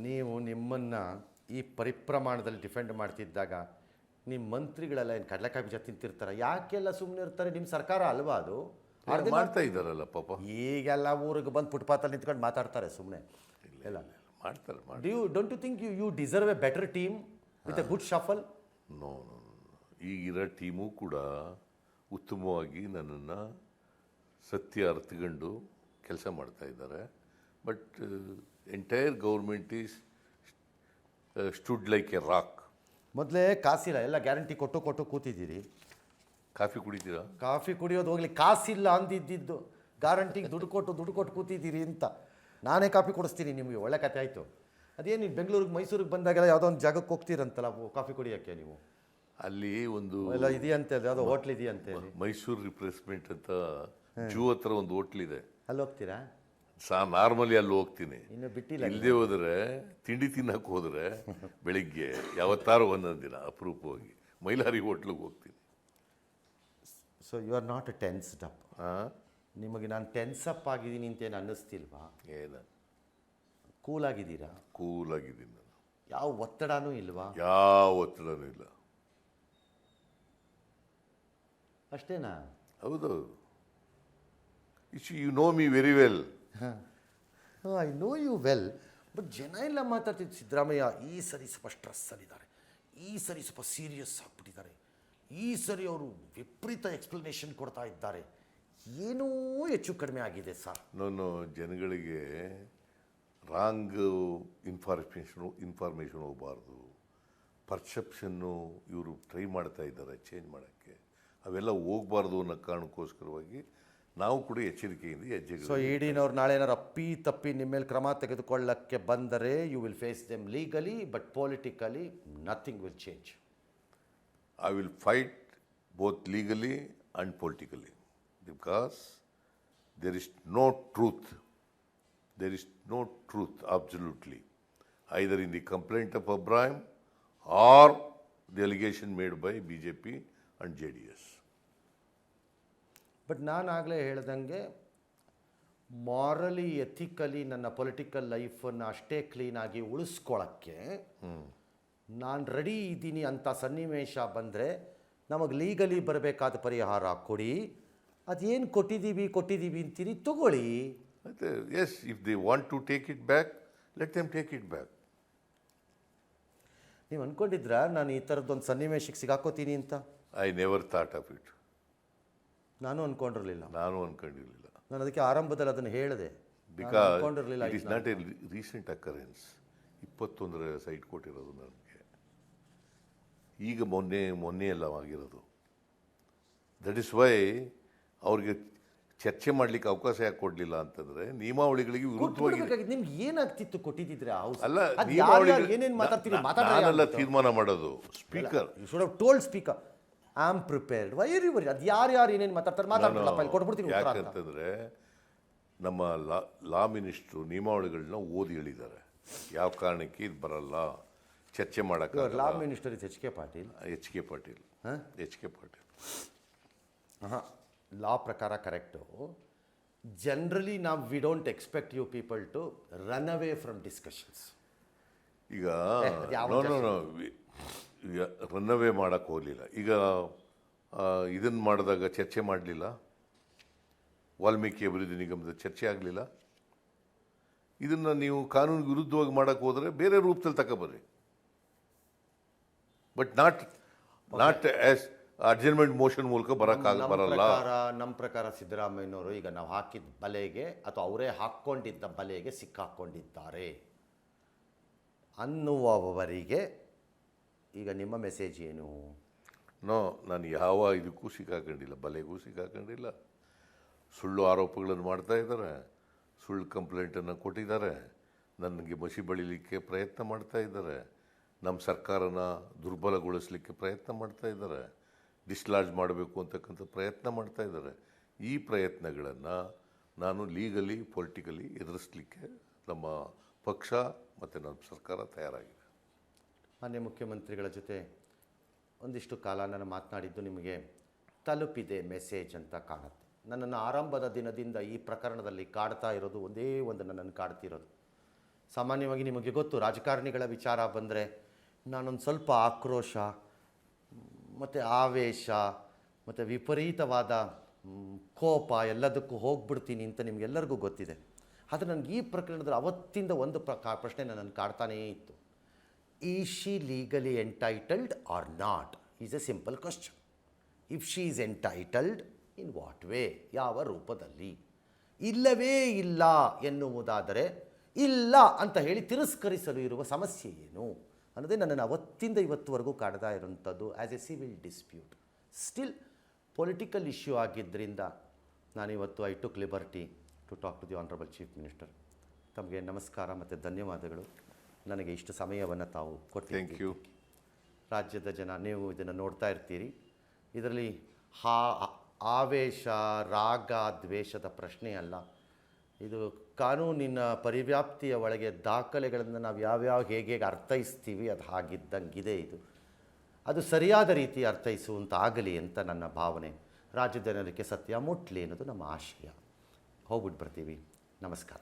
ನೀವು ನಿಮ್ಮನ್ನು ಈ ಪರಿಪ್ರಮಾಣದಲ್ಲಿ ಡಿಫೆಂಡ್ ಮಾಡ್ತಿದ್ದಾಗ ನಿಮ್ಮ ಮಂತ್ರಿಗಳೆಲ್ಲ ಏನು ಕಡಲೆಕಾಯಿ ಬೀಜ ತಿಂತಿರ್ತಾರೆ, ಯಾಕೆಲ್ಲ ಸುಮ್ಮನೆ ಇರ್ತಾರೆ? ನಿಮ್ಮ ಸರ್ಕಾರ ಅಲ್ವಾ ಅದು? ಮಾಡ್ತಾ ಇದ್ದಾರಲ್ಲ ಪಾಪ. ಈಗೆಲ್ಲ ಊರಿಗೆ ಬಂದು ಫುಟ್ಪಾತಲ್ಲಿ ನಿಂತ್ಕೊಂಡು ಮಾತಾಡ್ತಾರೆ ಸುಮ್ಮನೆ ಎಲ್ಲ. ಮಾಡ್ತಾರೆ. Don't you think you deserve a better team with a good shuffle? No, ಈಗಿರೋ ಟೀಮು ಕೂಡ ಉತ್ತಮವಾಗಿ ನನ್ನನ್ನು ಸತ್ಯ ಅರ್ಥಕೊಂಡು ಕೆಲಸ ಮಾಡ್ತಾ ಇದ್ದಾರೆ. But entire government is stood like a rock. ಮೊದಲೇ ಕಾಸಿಲ್ಲ, ಎಲ್ಲ ಗ್ಯಾರಂಟಿ ಕೊಟ್ಟು ಕೂತಿದ್ದೀರಿ. ಕಾಫಿ ಕುಡಿತೀರಾ? ಕಾಫಿ ಕುಡಿಯೋದು ಹೋಗ್ಲಿ, ಕಾಸಿಲ್ಲ ಅಂದಿದ್ದು ಗ್ಯಾರಂಟಿಗೆ ದುಡ್ಡು ಕೊಟ್ಟು ಕೂತಿದ್ದೀರಿ ಅಂತ. ನಾನೇ ಕಾಫಿ ಕೊಡಿಸ್ತೀನಿ ನಿಮಗೆ, ಒಳ್ಳೆ ಕತೆ ಆಯಿತು. ಅದೇನು ನೀವು ಬೆಂಗಳೂರಿಗೆ ಮೈಸೂರಿಗೆ ಬಂದಾಗೆಲ್ಲ ಯಾವುದೋ ಒಂದು ಜಾಗಕ್ಕೆ ಹೋಗ್ತೀರಂತಲ್ಲ ಕಾಫಿ ಕುಡಿಯೋಕ್ಕೆ, ನೀವು ಅಲ್ಲಿ ಒಂದು ಎಲ್ಲ ಇದೆಯಂತೆ, ಯಾವುದೋ ಹೋಟ್ಲ್ ಇದೆಯಂತೆ ಮೈಸೂರು ರಿಪ್ಲೇಸ್ಮೆಂಟ್ ಅಂತ ಜೂ ಹತ್ರ ಒಂದು ಹೋಟ್ಲ್ ಇದೆ, ಅಲ್ಲಿ ಹೋಗ್ತೀರಾ? ನಾರ್ಮಲಿ ಅಲ್ಲಿ ಹೋಗ್ತೀನಿ. ಇನ್ನು ಬಿಟ್ಟಿಲ್ಲ. ಇಲ್ಲದೆ ಹೋದರೆ ತಿಂಡಿ ತಿನ್ನಕ್ಕೆ ಹೋದರೆ ಬೆಳಿಗ್ಗೆ ಯಾವತ್ತಾರು ಒಂದೊಂದು ದಿನ ಅಪರೂಪವಾಗಿ ಮೈಲಾರಿ ಹೋಟ್ಲಿಗೆ ಹೋಗ್ತೀನಿ. So you are not tensed up. ನಿಮಗೆ ನಾನು ಟೆನ್ಸಪ್ ಆಗಿದ್ದೀನಿ ಅಂತೇನು ಅನ್ನಿಸ್ತಿಲ್ವಾ? ಏನು ಕೂಲಾಗಿದ್ದೀರಾ? ಕೂಲಾಗಿದ್ದೀನಿ ನಾನು. ಯಾವ ಒತ್ತಡನೂ ಇಲ್ವಾ? ಯಾವ ಒತ್ತಡನೂ ಇಲ್ಲ. ಅಷ್ಟೇನಾ? ಹೌದು. You know me very well. I know you well. But ಜನ ಎಲ್ಲ ಮಾತಾಡ್ತಿದ್ದು, ಸಿದ್ದರಾಮಯ್ಯ ಈ ಸರಿ ಸ್ವಲ್ಪ ಸ್ಟ್ರೆಸ್ಸಲ್ಲಿದ್ದಾರೆ, ಈ ಸರಿ ಸ್ವಲ್ಪ ಸೀರಿಯಸ್ ಆಗಿಬಿಟ್ಟಿದ್ದಾರೆ, ಈ ಸರಿ ಅವರು ವಿಪರೀತ ಎಕ್ಸ್ಪ್ಲನೇಷನ್ ಕೊಡ್ತಾ ಇದ್ದಾರೆ, ಏನೂ ಹೆಚ್ಚು ಕಡಿಮೆ ಆಗಿದೆ ಸರ್. ನಾನು ಜನಗಳಿಗೆ ರಾಂಗ್ ಇನ್ಫಾರ್ಮೇಷನ್ ಹೋಗಬಾರ್ದು. ಪರ್ಸೆಪ್ಷನ್ನು ಇವರು ಟ್ರೈ ಮಾಡ್ತಾ ಇದ್ದಾರೆ ಚೇಂಜ್ ಮಾಡೋಕ್ಕೆ, ಅವೆಲ್ಲ ಹೋಗಬಾರ್ದು ಅನ್ನೋ ಕಾರಣಕ್ಕೋಸ್ಕರವಾಗಿ ನಾವು ಕೂಡ ಎಚ್ಚರಿಕೆಯಿಂದ ಹೆಜ್ಜೆಗಳು. ಸೊ ಇಡಿನವ್ರು ನಾಳೆ ಏನಾರು ತಪ್ಪಿ ನಿಮ್ಮ ಮೇಲೆ ಕ್ರಮ ತೆಗೆದುಕೊಳ್ಳಕ್ಕೆ ಬಂದರೆ you will face them legally, but politically nothing will change. I will fight both legally and politically because there is no truth. There is no truth, absolutely, either in the complaint of Abraham or the allegation made by BJP and JDS. But ನಾನು ಆಗಲೇ ಹೇಳ್ದಂಗೆ morally ethically ನನ್ನ political ಲೈಫನ್ನು ಅಷ್ಟೇ ಕ್ಲೀನಾಗಿ ಉಳಿಸ್ಕೊಳ್ಳೋಕ್ಕೆ ನಾನು ready ಇದ್ದೀನಿ ಅಂತ ಸನ್ನಿವೇಶ ಬಂದರೆ ನಮಗೆ ಲೀಗಲಿ ಬರಬೇಕಾದ ಪರಿಹಾರ ಕೊಡಿ. ಅದೇನು ಕೊಟ್ಟಿದ್ದೀವಿ ಅಂತೀರಿ, ತಗೊಳ್ಳಿ. Yes, if they want to take it back, let them take it back. ನೀವು ಅಂದ್ಕೊಂಡಿದ್ರಾ ನಾನು ಈ ಥರದ್ದೊಂದು ಸನ್ನಿವೇಶಕ್ಕೆ ಸಿಗಾಕೋತೀನಿ ಅಂತ? I never thought of it. ನಾನು ಅಂದ್ಕೊಂಡಿರಲಿಲ್ಲ. ನಾನು ಅಂದ್ಕೊಂಡಿರಲಿಲ್ಲ. ನಾನು ಅದಕ್ಕೆ ಆರಂಭದಲ್ಲಿ ಅದನ್ನು ಹೇಳಿದೆ. Because it is not a recent occurrence. 21 site ಕೊಟ್ಟಿರೋದು ನನಗೆ, ಈಗ ಮೊನ್ನೆ ಎಲ್ಲ ಆಗಿರೋದು. ದಟ್ ಇಸ್ ವೈ ಅವ್ರಿಗೆ ಚರ್ಚೆ ಮಾಡಲಿಕ್ಕೆ ಅವಕಾಶ ಯಾಕೆ ಕೊಡಲಿಲ್ಲ ಅಂತಂದರೆ ನಿಯಮಾವಳಿಗಳಿಗೆ ವಿರುದ್ಧವಾಗಿ. ನಿಮ್ಗೆ ಏನಾಗ್ತಿತ್ತು ಕೊಟ್ಟಿದ್ದಿದ್ರೆ? ಅಲ್ಲ, ನಾನೆಲ್ಲ ತೀರ್ಮಾನ ಮಾಡೋದು speaker. You should have told speaker I am prepared. Why are you worry? ಅದು ಯಾರು ಏನೇನು ಮಾತಾಡ್ತಾರೆ ಕೊಟ್ಬಿಡ್ತೀನಿ. ಯಾಕಂತಂದರೆ ನಮ್ಮ ಲಾ ಮಿನಿಸ್ಟ್ರು ನಿಯಮಾವಳಿಗಳನ್ನ ಓದಿ ಹೇಳಿದ್ದಾರೆ, ಯಾವ ಕಾರಣಕ್ಕೆ ಇದು ಬರಲ್ಲ, ಚರ್ಚೆ ಮಾಡೋಕ್ಕೆ. Law minister is H K Patil. ಹಾಂ, ಲಾ ಪ್ರಕಾರ ಕರೆಕ್ಟು. ಜನರಲಿ ನಾವು we don't expect you people to run away from discussions. ಈಗ ರನ್ ಅವೇ ಮಾಡೋಕ್ಕೆ ಹೋಗಲಿಲ್ಲ. ಈಗ ಇದನ್ನು ಮಾಡಿದಾಗ ಚರ್ಚೆ ಮಾಡಲಿಲ್ಲ, ವಾಲ್ಮೀಕಿ ಅಭಿವೃದ್ಧಿ ನಿಗಮದ ಚರ್ಚೆ ಆಗಲಿಲ್ಲ. ಇದನ್ನು ನೀವು ಕಾನೂನು ವಿರುದ್ಧವಾಗಿ ಮಾಡೋಕ್ಕೆ ಹೋದರೆ ಬೇರೆ ರೂಪದಲ್ಲಿ ತಗೊಬರ್ರಿ, but not as adjournment motion ಮೂಲಕ ಬರಲ್ಲ. ನಮ್ಮ ಪ್ರಕಾರ ಸಿದ್ದರಾಮಯ್ಯನವರು ಈಗ ನಾವು ಹಾಕಿದ ಬಲೆಗೆ ಅಥವಾ ಅವರೇ ಹಾಕ್ಕೊಂಡಿದ್ದ ಬಲೆಗೆ ಸಿಕ್ಕಾಕ್ಕೊಂಡಿದ್ದಾರೆ ಅನ್ನುವವರಿಗೆ ಈಗ ನಿಮ್ಮ ಮೆಸೇಜ್ ಏನು? ನಾನು ಯಾವ ಇದಕ್ಕೂ ಸಿಕ್ಕಾಕೊಂಡಿಲ್ಲ, ಬಲೆಗೂ ಸಿಕ್ಕಾಕೊಂಡಿಲ್ಲ. ಸುಳ್ಳು ಆರೋಪಗಳನ್ನು ಮಾಡ್ತಾ ಇದ್ದಾರೆ, ಸುಳ್ಳು ಕಂಪ್ಲೇಂಟನ್ನು ಕೊಟ್ಟಿದ್ದಾರೆ, ನನಗೆ ಮಸಿ ಬಳಿಲಿಕ್ಕೆ ಪ್ರಯತ್ನ ಮಾಡ್ತಾ ಇದ್ದಾರೆ, ನಮ್ಮ ಸರ್ಕಾರನ ದುರ್ಬಲಗೊಳಿಸಲಿಕ್ಕೆ ಪ್ರಯತ್ನ ಮಾಡ್ತಾ ಇದ್ದಾರೆ, ಡಿಸ್ಲಾಡ್ಜ್ ಮಾಡಬೇಕು ಅಂತಕ್ಕಂಥ ಪ್ರಯತ್ನ ಮಾಡ್ತಾ ಇದ್ದಾರೆ. ಈ ಪ್ರಯತ್ನಗಳನ್ನು ನಾನು ಲೀಗಲಿ ಪೊಲಿಟಿಕಲಿ ಎದುರಿಸಲಿಕ್ಕೆ ನಮ್ಮ ಪಕ್ಷ ಮತ್ತು ನಮ್ಮ ಸರ್ಕಾರ ತಯಾರಾಗಿದೆ. ಮಾನ್ಯ ಮುಖ್ಯಮಂತ್ರಿಗಳ ಜೊತೆ ಒಂದಿಷ್ಟು ಕಾಲ ನಾನು ಮಾತನಾಡಿದ್ದು ನಿಮಗೆ ತಲುಪಿದೆ ಮೆಸೇಜ್ ಅಂತ ಕಾಣುತ್ತೆ. ನನ್ನನ್ನು ಆರಂಭದ ದಿನದಿಂದ ಈ ಪ್ರಕರಣದಲ್ಲಿ ಕಾಡ್ತಾ ಇರೋದು ಒಂದೇ ಒಂದು, ನನ್ನನ್ನು ಕಾಡ್ತಿರೋದು ಸಾಮಾನ್ಯವಾಗಿ ನಿಮಗೆ ಗೊತ್ತು, ರಾಜಕಾರಣಿಗಳ ವಿಚಾರ ಬಂದರೆ ನಾನೊಂದು ಸ್ವಲ್ಪ ಆಕ್ರೋಶ ಮತ್ತು ಆವೇಶ ಮತ್ತು ವಿಪರೀತವಾದ ಕೋಪ ಎಲ್ಲದಕ್ಕೂ ಹೋಗ್ಬಿಡ್ತೀನಿ ಅಂತ ನಿಮಗೆಲ್ಲರಿಗೂ ಗೊತ್ತಿದೆ. ಆದರೆ ನನಗೆ ಈ ಪ್ರಕರಣದಲ್ಲಿ ಅವತ್ತಿಂದ ಒಂದು ಪ್ರಶ್ನೆ ನನ್ನ ಕಾಡ್ತಾನೇ ಇತ್ತು. Is she legally entitled or not is a simple question. If she is entitled in what way, ಯಾವ ರೂಪದಲ್ಲಿ? ಇಲ್ಲವೇ ಇಲ್ಲ ಎನ್ನುವುದಾದರೆ ಇಲ್ಲ ಅಂತ ಹೇಳಿ ತಿರಸ್ಕರಿಸಲು ಇರುವ ಸಮಸ್ಯೆ ಏನು ಅನ್ನೋದೇ ನನ್ನನ್ನು ಅವತ್ತಿಂದ ಇವತ್ತುವರೆಗೂ ಕಾಡ್ತಾ ಇರೋಂಥದ್ದು as a civil dispute. Still political issue ಆಗಿದ್ದರಿಂದ ನಾನಿವತ್ತು I took liberty to talk to the honourable chief minister. ತಮಗೆ ನಮಸ್ಕಾರ ಮತ್ತು ಧನ್ಯವಾದಗಳು. ನನಗೆ ಇಷ್ಟು ಸಮಯವನ್ನು ತಾವು ಕೊಡ್ತೀವಿ. Thank you. ರಾಜ್ಯದ ಜನ ನೀವು ಇದನ್ನು ನೋಡ್ತಾ ಇರ್ತೀರಿ. ಇದರಲ್ಲಿ ಆವೇಶ, ರಾಗ, ದ್ವೇಷದ ಪ್ರಶ್ನೆ ಅಲ್ಲ. ಇದು ಕಾನೂನಿನ ಪರಿವ್ಯಾಪ್ತಿಯ ಒಳಗೆ ದಾಖಲೆಗಳನ್ನು ನಾವು ಯಾವ್ಯಾವ ಹೇಗೆ ಅರ್ಥೈಸ್ತೀವಿ ಅದು ಹಾಗಿದ್ದಂಗಿದೆ. ಅದು ಸರಿಯಾದ ರೀತಿ ಅರ್ಥೈಸುವಂತಾಗಲಿ ಅಂತ ನನ್ನ ಭಾವನೆ. ರಾಜ್ಯದ ಜನರಿಗೆ ಸತ್ಯ ಮುಟ್ಲಿ ಅನ್ನೋದು ನಮ್ಮ ಆಶಯ. ಹೋಗ್ಬಿಟ್ಟು ಬರ್ತೀವಿ. ನಮಸ್ಕಾರ.